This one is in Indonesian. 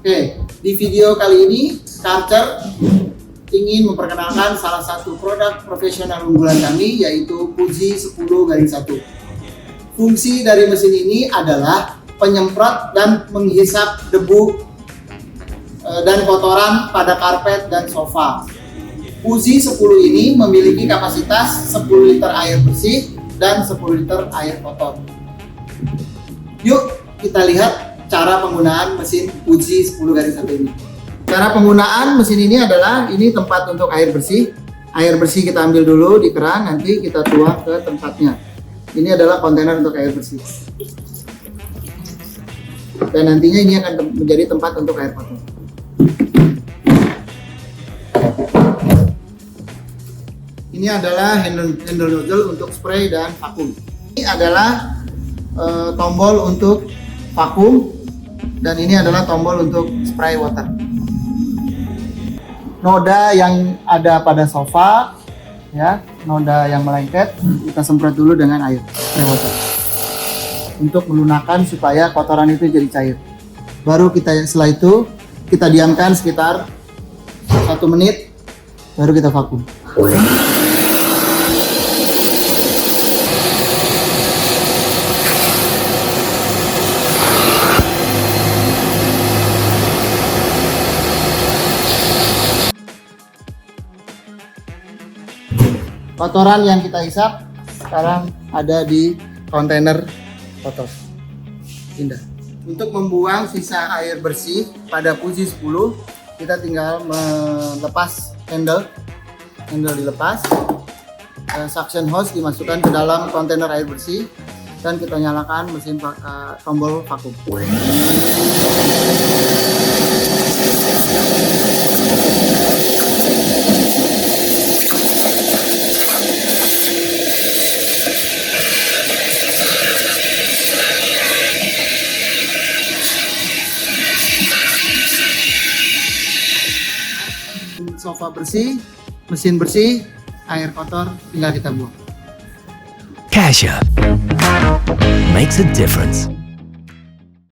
Oke, di video kali ini Karcher ingin memperkenalkan salah satu produk profesional unggulan kami, yaitu Fuji 10-1. Fungsi dari mesin ini adalah penyemprot dan menghisap debu dan kotoran pada karpet dan sofa. Fuji 10 ini memiliki kapasitas 10 liter air bersih dan 10 liter air kotor. Yuk kita lihat cara penggunaan mesin Fuji 10-1 ini. Cara penggunaan mesin ini adalah, ini tempat untuk air bersih. Air bersih kita ambil dulu di keran, nanti kita tuang ke tempatnya. Ini adalah kontainer untuk air bersih. Dan nantinya ini akan menjadi tempat untuk air kotor. Ini adalah handle nozzle untuk spray dan vakum. Ini adalah tombol untuk vakum, dan ini adalah tombol untuk spray water. Noda yang ada pada sofa, ya, noda yang melengket, kita semprot dulu dengan air spray water untuk melunakkan supaya kotoran itu jadi cair. Baru setelah itu kita diamkan sekitar 1 menit, baru kita vakum. Kotoran yang kita hisap sekarang ada di kontainer kotor. Indah. Untuk membuang sisa air bersih pada Fuji 10, kita tinggal melepas handle dilepas, suction hose dimasukkan ke dalam kontainer air bersih, dan kita nyalakan mesin tombol vakum. Sofa bersih, mesin bersih, air kotor tinggal kita buang. Kasha makes a difference.